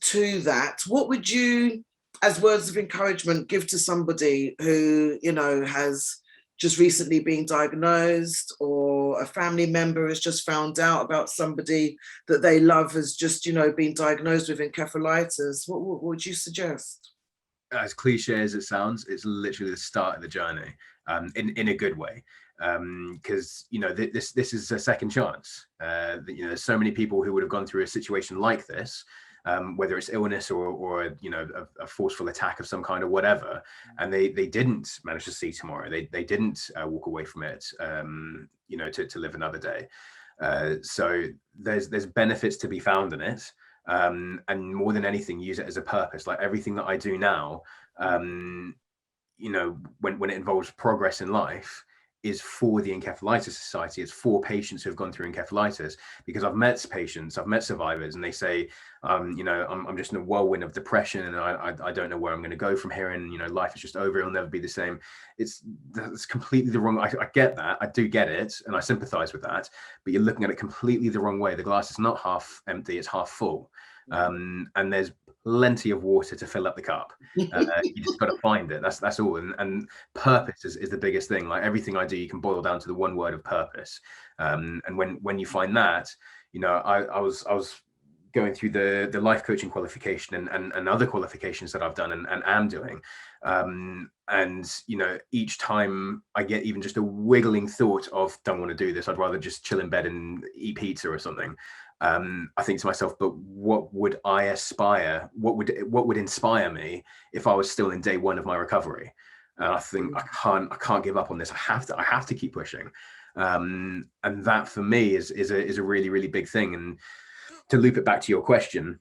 Speaker 1: to that, what would you, as words of encouragement, give to somebody who, you know, has just recently been diagnosed, or a family member has just found out about somebody that they love has just, you know, been diagnosed with encephalitis? What would you suggest?
Speaker 2: As cliche as it sounds, it's literally the start of the journey, in a good way. Because you know this is a second chance. You know, there's so many people who would have gone through a situation like this, whether it's illness or you know a forceful attack of some kind or whatever, and they didn't manage to see tomorrow. They didn't walk away from it. You know, to live another day. So there's benefits to be found in it. And more than anything, use it as a purpose. Like everything that I do now, you know, when it involves progress in life, is for the Encephalitis Society. It's for patients who have gone through encephalitis, because I've met patients, I've met survivors, and they say, you know, I'm just in a whirlwind of depression, and I don't know where I'm going to go from here, and you know, life is just over. It'll never be the same. That's completely the wrong. I get that. I do get it, and I sympathize with that. But you're looking at it completely the wrong way. The glass is not half empty; it's half full. And there's plenty of water to fill up the cup. You just got to find it. That's all. And purpose is the biggest thing. Like everything I do, you can boil down to the one word of purpose. And when you find that, you know, I was going through the life coaching qualification and other qualifications that I've done and am doing. And you know, each time I get even just a wiggling thought of don't want to do this, I'd rather just chill in bed and eat pizza or something. I think to myself, but what would I aspire? What would inspire me if I was still in day one of my recovery? And I think I can't give up on this. I have to keep pushing. And that for me is a really, really big thing. And to loop it back to your question,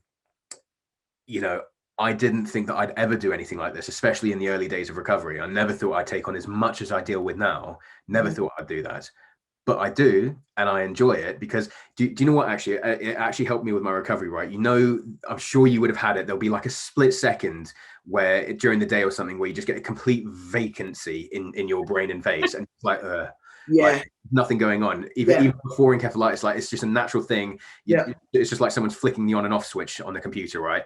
Speaker 2: you know, I didn't think that I'd ever do anything like this, especially in the early days of recovery. I never thought I'd take on as much as I deal with now. Never thought I'd do that. But I do, and I enjoy it because do you know what? Actually, it actually helped me with my recovery, right? You know, I'm sure you would have had it. There'll be like a split second where during the day or something where you just get a complete vacancy in your brain and face, and it's like,
Speaker 1: Yeah,
Speaker 2: like nothing going on.
Speaker 1: yeah,
Speaker 2: Even before encephalitis, like it's just a natural thing.
Speaker 1: yeah.
Speaker 2: It's just like someone's flicking the on and off switch on the computer, right?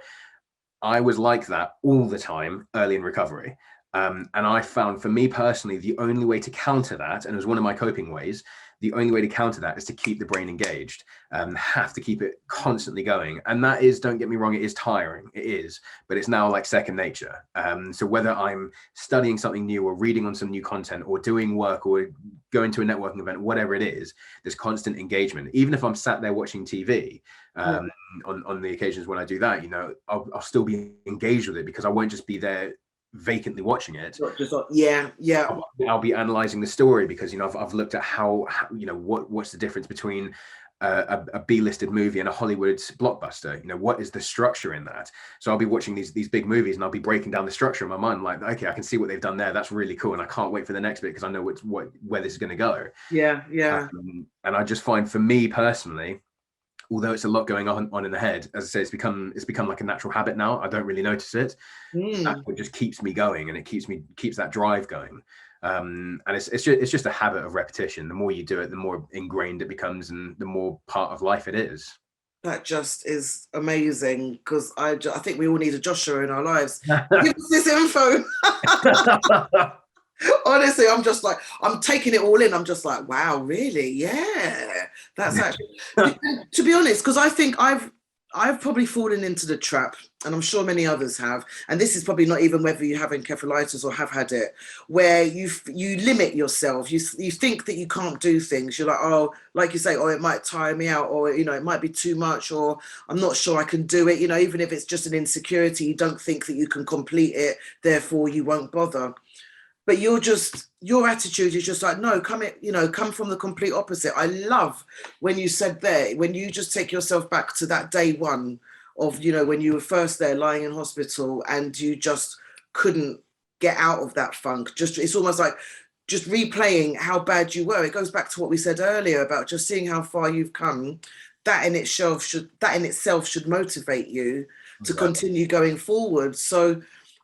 Speaker 2: I was like that all the time early in recovery. And I found for me personally, the only way to counter that, and it was one of my coping ways, the only way to counter that is to keep the brain engaged, have to keep it constantly going. And that is, don't get me wrong, it is tiring. It is, but it's now like second nature. So whether I'm studying something new or reading on some new content or doing work or going to a networking event, whatever it is, there's constant engagement. Even if I'm sat there watching TV, on the occasions when I do that, you know, I'll still be engaged with it because I won't just be there vacantly watching it.
Speaker 1: Not just, yeah, yeah.
Speaker 2: I'll be analyzing the story because, you know, I've looked at how you know, what's the difference between a B-listed movie and a Hollywood blockbuster. You know, what is the structure in that? So I'll be watching these big movies and I'll be breaking down the structure in my mind, like, okay, I can see what they've done there. That's really cool, and I can't wait for the next bit because I know where this is going to go.
Speaker 1: Yeah, yeah.
Speaker 2: And I just find, for me personally, although it's a lot going on in the head, as I say, it's become like a natural habit now. I don't really notice it. That's what just keeps me going, and it keeps that drive going. And it's just a habit of repetition. The more you do it, the more ingrained it becomes, and the more part of life it is.
Speaker 1: That just is amazing, because I think we all need a Joshua in our lives. Give us this info. Honestly, I'm just like, I'm taking it all in. I'm just like, wow, really? Yeah, that's actually, to be honest, because I think I've probably fallen into the trap, and I'm sure many others have. And this is probably not even whether you have encephalitis or have had it, where you limit yourself. You think that you can't do things. You're like, oh, like you say, oh, it might tire me out, or it might be too much, or I'm not sure I can do it. Even if it's just an insecurity, you don't think that you can complete it. Therefore, you won't bother. But your attitude is just like, no, come from the complete opposite. I love when you said there, when you just take yourself back to that day one of, when you were first there lying in hospital, and you just couldn't get out of that funk. It's almost like just replaying how bad you were. It goes back to what we said earlier about just seeing how far you've come. That in itself should motivate you to continue going forward. So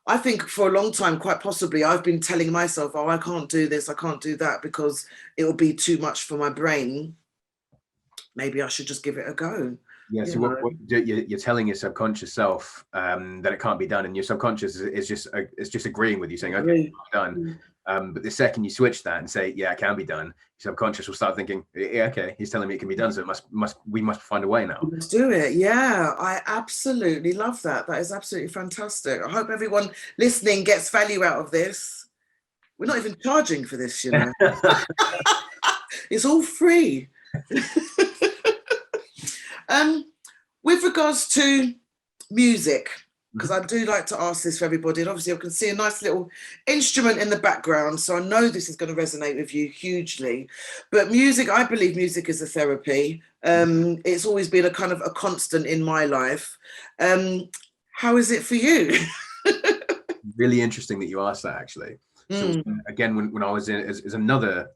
Speaker 1: I think for a long time, quite possibly, I've been telling myself, oh, I can't do this, I can't do that, because it will be too much for my brain. Maybe I should just give it a go.
Speaker 2: Yeah, so what you're telling your subconscious self that it can't be done, and your subconscious is just agreeing with you, saying, okay, it's done. But the second you switch that and say, yeah, it can be done, your subconscious will start thinking, yeah, okay, he's telling me it can be done, so we must find a way now.
Speaker 1: Let's do it. Yeah, I absolutely love that. That is absolutely fantastic. I hope everyone listening gets value out of this. We're not even charging for this, It's all free. With regards to music, because I do like to ask this for everybody, and obviously I can see a nice little instrument in the background, so I know this is going to resonate with you hugely. But music, I believe music is a therapy. It's always been a kind of a constant in my life. How is it for you?
Speaker 2: Really interesting that you asked that, actually. So again, when I was in, is another,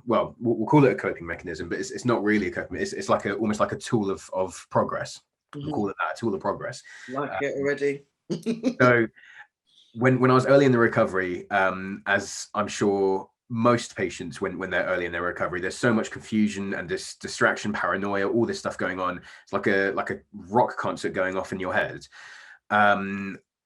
Speaker 2: well, we'll call it a coping mechanism, but it's not really a coping. It's like almost like a tool of progress. We'll call it that, a tool of progress.
Speaker 1: Like it already.
Speaker 2: So when I was early in the recovery, as I'm sure most patients, when they're early in their recovery, there's so much confusion and distraction, paranoia, all this stuff going on. It's like a rock concert going off in your head.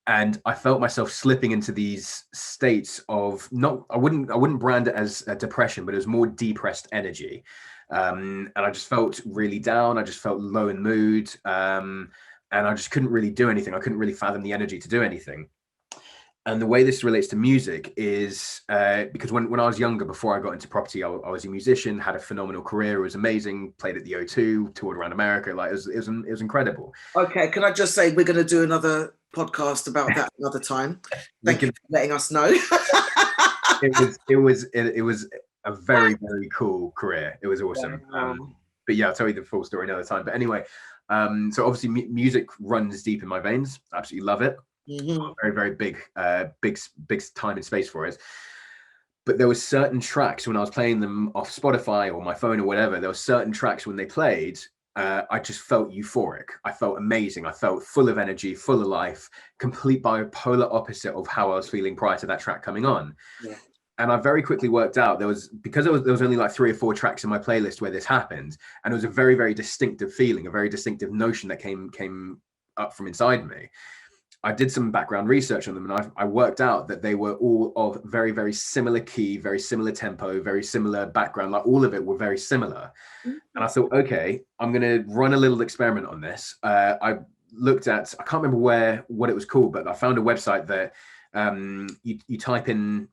Speaker 2: And I felt myself slipping into these states of I wouldn't brand it as a depression, but it was more depressed energy. And I just felt really down. I just felt low in mood. And I just couldn't really do anything. I couldn't really fathom the energy to do anything. And the way this relates to music is because when I was younger, before I got into property, I was a musician, had a phenomenal career. It was amazing. Played at the O2, toured around America. Like it was incredible.
Speaker 1: Okay, can I just say we're going to do another podcast about that another time? Thank you for letting us know.
Speaker 2: It was a very, very cool career. It was awesome. But yeah, I'll tell you the full story another time. But anyway, so obviously music runs deep in my veins. Absolutely love it. Very, very big time and space for it. But there were certain tracks when I was playing them off Spotify or my phone or whatever, there were certain tracks when they played, I just felt euphoric. I felt amazing. I felt full of energy, full of life, complete bipolar opposite of how I was feeling prior to that track coming on. Yeah. And I very quickly worked out there was only like 3 or 4 tracks in my playlist where this happened. And it was a very, very distinctive feeling, a very distinctive notion that came up from inside me. I did some background research on them, and I worked out that they were all of very, very similar key, very similar tempo, very similar background. Like all of it were very similar. And I thought, okay, I'm going to run a little experiment on this. I looked at, I can't remember what it was called, but I found a website that you type in,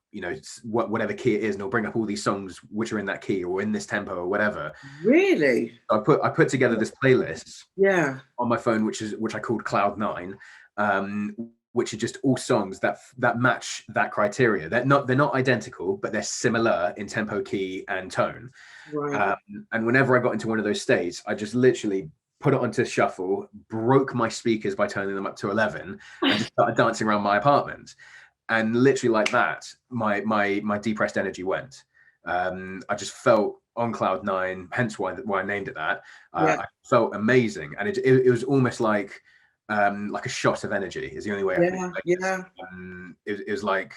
Speaker 2: whatever key it is, and it'll bring up all these songs which are in that key or in this tempo or whatever.
Speaker 1: Really?
Speaker 2: I put together this playlist on my phone, which I called Cloud9. Which are just all songs that match that criteria. They're not identical, but they're similar in tempo, key, and tone. Right. And whenever I got into one of those states, I just literally put it onto shuffle, broke my speakers by turning them up to 11, and just started dancing around my apartment. And literally like that, my depressed energy went. I just felt on cloud nine, hence why I named it that.
Speaker 1: Yeah.
Speaker 2: I felt amazing, and it was almost like a shot of energy is the only way I can
Speaker 1: Yeah.
Speaker 2: explain
Speaker 1: Yeah.
Speaker 2: it. It was like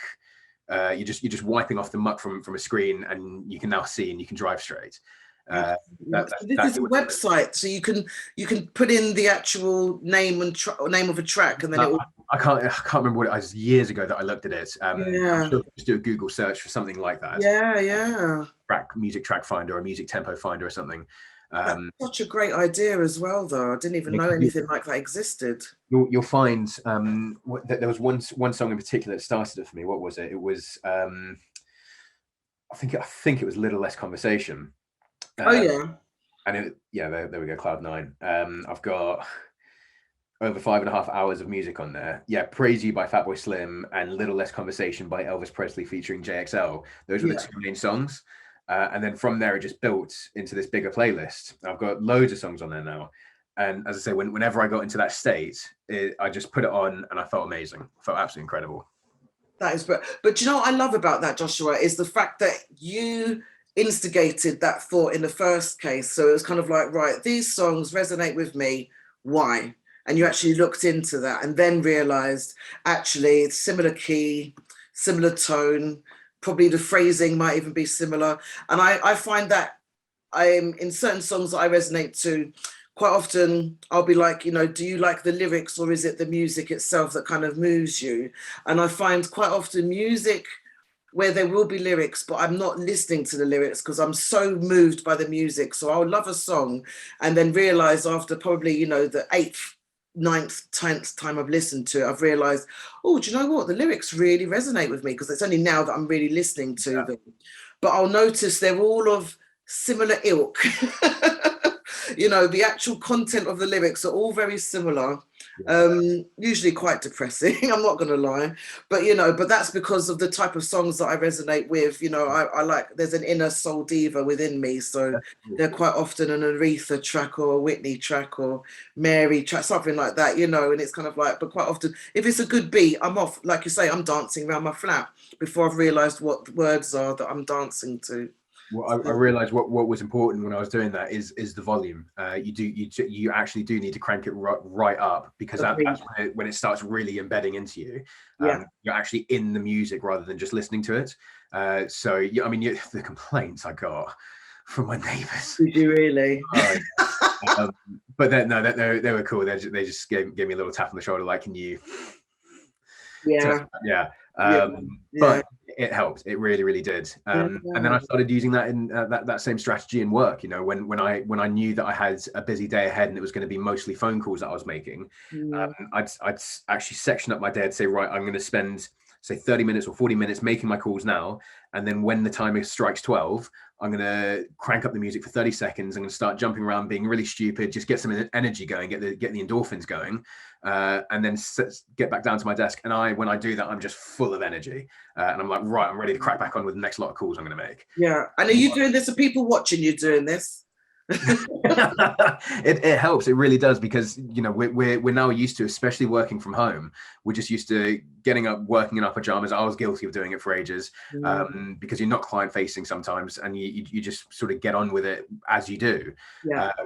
Speaker 2: you're just wiping off the muck from a screen, and you can now see and you can drive straight. That's
Speaker 1: So this is
Speaker 2: exactly
Speaker 1: a
Speaker 2: what it is.
Speaker 1: website, so you can put in the actual name and name of a track, and then it will.
Speaker 2: I can't remember what it was years ago that I looked at it.
Speaker 1: Yeah.
Speaker 2: I'm sure just do a Google search for something like that.
Speaker 1: Yeah. Yeah.
Speaker 2: Music track finder or music tempo finder or something.
Speaker 1: That's such a great idea as well, though. I didn't even know anything like that existed.
Speaker 2: You'll find there was one song in particular that started it for me. What was it? It was I think it was Little Less Conversation.
Speaker 1: Oh yeah.
Speaker 2: And there we go, Cloud Nine. I've got over 5.5 hours of music on there. Yeah, Praise You by Fatboy Slim and Little Less Conversation by Elvis Presley featuring JXL. Those were the two main songs. And then from there, it just built into this bigger playlist. I've got loads of songs on there now. And as I say, whenever I got into that state, I just put it on and I felt amazing. I felt absolutely incredible.
Speaker 1: That is, but you know what I love about that, Joshua, is the fact that you instigated that thought in the first case. So it was kind of like, right, these songs resonate with me. Why? And you actually looked into that and then realized actually it's similar key, similar tone, probably the phrasing might even be similar. And I find that I'm in certain songs that I resonate to, quite often I'll be like, you know, do you like the lyrics or is it the music itself that kind of moves you? And I find quite often music where there will be lyrics, but I'm not listening to the lyrics because I'm so moved by the music. So I'll love a song and then realize after probably, you know, the 8th, 9th, 10th time I've listened to it, I've realized, oh, do you know what? The lyrics really resonate with me because it's only now that I'm really listening to them. But I'll notice they're all of similar ilk. You know, the actual content of the lyrics are all very similar. Usually quite depressing, I'm not gonna lie, but you know, but that's because of the type of songs that I resonate with. You know, I like, there's an inner soul diva within me, so they're quite often an Aretha track or a Whitney track or Mary track, something like that, you know. And it's kind of like, but quite often if it's a good beat, I'm off, like you say, I'm dancing around my flat before I've realized what the words are that I'm dancing to.
Speaker 2: Well, I realized what was important when I was doing that is the volume. You actually do need to crank it right up because that's when it starts really embedding into you. You're actually in the music rather than just listening to it. So yeah, I mean, the complaints I got from my neighbours.
Speaker 1: Did you really?
Speaker 2: But then no, they were cool. They just gave me a little tap on the shoulder, like, can you? But it helped. It really did. And then I started using that in that same strategy in work. You know, when I knew that I had a busy day ahead and it was going to be mostly phone calls that I was making, I'd actually section up my day and say, right, I'm going to spend say 30 minutes or 40 minutes making my calls now, and then when the timer strikes 12, I'm going to crank up the music for 30 seconds. I'm going to start jumping around, being really stupid, just get some energy going, get the endorphins going, and then get back down to my desk. And when I do that, I'm just full of energy, and I'm like, right, I'm ready to crack back on with the next lot of calls I'm going to make.
Speaker 1: Yeah. And are you doing this? Are people watching you doing this?
Speaker 2: It helps. It really does, because you know we're now used to, especially working from home, we're just used to getting up, working in our pajamas. I was guilty of doing it for ages, because you're not client facing sometimes, and you just sort of get on with it as you do.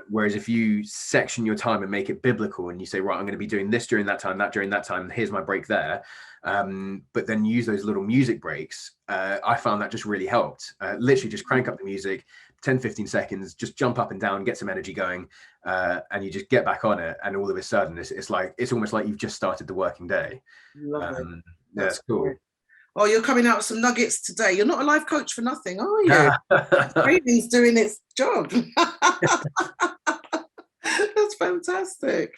Speaker 2: Whereas if you section your time and make it biblical and you say, right, I'm going to be doing this during that time, that during that time, here's my break there, but then use those little music breaks, I found that just really helped. Literally just crank up the music 10-15 seconds, just jump up and down, get some energy going, and you just get back on it, and all of a sudden it's almost like you've just started the working day. That's cool. Great.
Speaker 1: Oh, you're coming out with some nuggets today. You're not a life coach for nothing, are you? Training's doing its job. That's fantastic.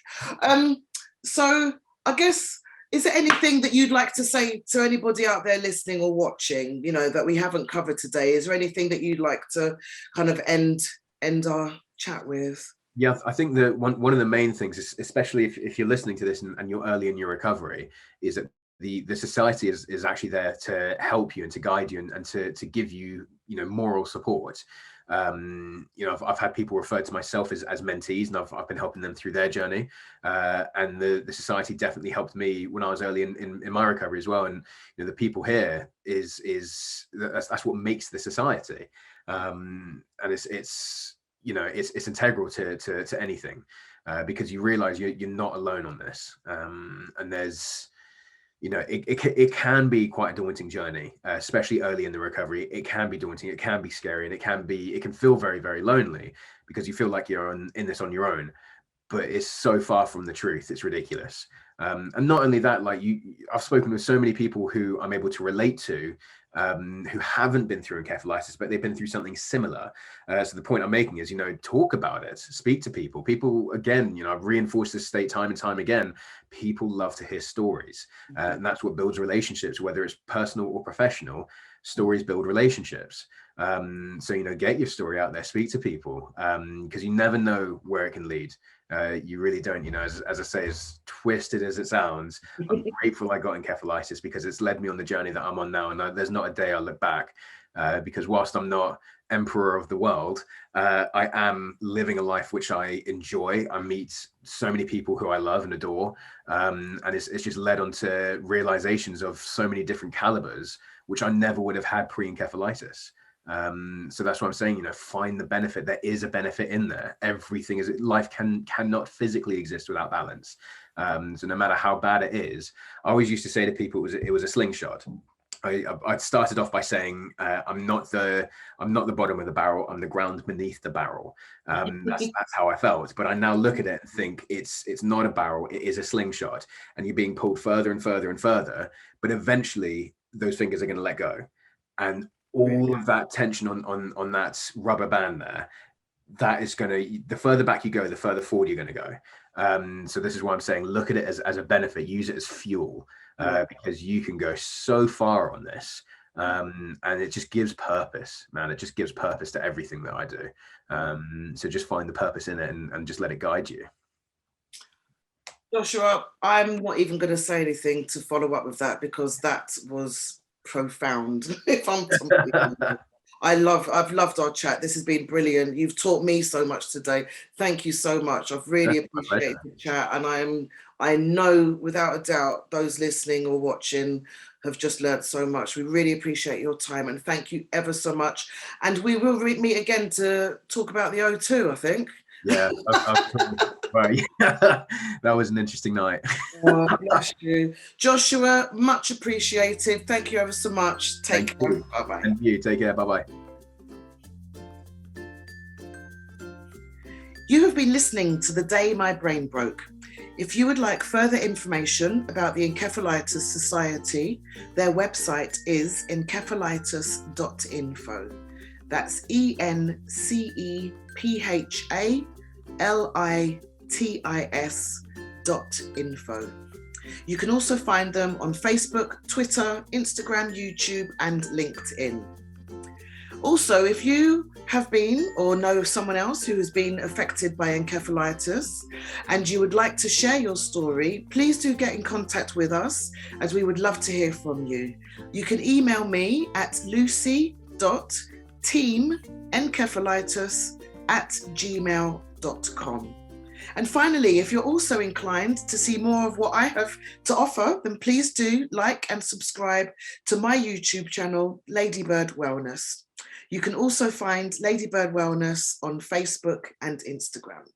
Speaker 1: So I guess, is there anything that you'd like to say to anybody out there listening or watching, you know, that we haven't covered today? Is there anything that you'd like to kind of end our chat with?
Speaker 2: Yeah, I think that one of the main things is, especially if you're listening to this and you're early in your recovery, is that the society is actually there to help you and to guide you and to give you, you know, moral support. You know, I've had people refer to myself as mentees, and I've been helping them through their journey. And the society definitely helped me when I was early in my recovery as well. And you know, the people here that's what makes the society. And it's you know, it's integral to anything, because you realize you're not alone on this. And there's, you know, it can be quite a daunting journey, especially early in the recovery. It can be daunting, it can be scary, and it can feel very, very lonely, because you feel like you're in this on your own. But it's so far from the truth, it's ridiculous. And not only that, like I've spoken with so many people who I'm able to relate to, who haven't been through encephalitis, but they've been through something similar. So the point I'm making is, you know, talk about it, speak to people. People, again, you know, I've reinforced this state time and time again. People love to hear stories, and that's what builds relationships, whether it's personal or professional. Stories build relationships. So, you know, get your story out there, speak to people, because you never know where it can lead. You really don't. You know, as I say, as twisted as it sounds, I'm grateful I got encephalitis, because it's led me on the journey that I'm on now. And there's not a day I look back, because whilst I'm not emperor of the world, I am living a life which I enjoy. I meet so many people who I love and adore, and it's just led on to realizations of so many different calibers, which I never would have had pre-encephalitis. So that's what I'm saying, you know, find the benefit. There is a benefit in there. Everything is, life cannot physically exist without balance. So no matter how bad it is, I always used to say to people, it was a slingshot. I started off by saying, I'm not the bottom of the barrel, I'm the ground beneath the barrel. That's how I felt. But I now look at it and think it's not a barrel, it is a slingshot, and you're being pulled further and further and further. But eventually those fingers are going to let go, and all of that tension on that rubber band there, that is going to, the further back you go, the further forward you're going to go. So this is why I'm saying, look at it as a benefit, use it as fuel, because you can go so far on this. And it just gives purpose, man. It just gives purpose to everything that I do. So just find the purpose in it, and just let it guide you.
Speaker 1: Joshua, I'm not even going to say anything to follow up with that, because that was profound. If I'm completely honest. I've loved our chat. This has been brilliant. You've taught me so much today. Thank you so much. I've really appreciated the chat, and I know without a doubt those listening or watching have just learned so much. We really appreciate your time, and thank you ever so much. And we will meet again to talk about the O2, I think.
Speaker 2: Yeah, right. That was an interesting night.
Speaker 1: Oh, bless you. Joshua, much appreciated. Thank you ever so much. Take care. Bye-bye.
Speaker 2: And you, take care. Bye-bye.
Speaker 1: You have been listening to The Day My Brain Broke. If you would like further information about the Encephalitis Society, their website is encephalitis.info. That's ENCEPHALITIS.info. You can also find them on Facebook, Twitter, Instagram, YouTube, and LinkedIn. Also, if you have been or know of someone else who has been affected by encephalitis and you would like to share your story, please do get in contact with us, as we would love to hear from you. You can email me at lucy.teamencephalitis@gmail.com. And finally, if you're also inclined to see more of what I have to offer, then please do like and subscribe to my YouTube channel, Ladybird Wellness. You can also find Ladybird Wellness on Facebook and Instagram.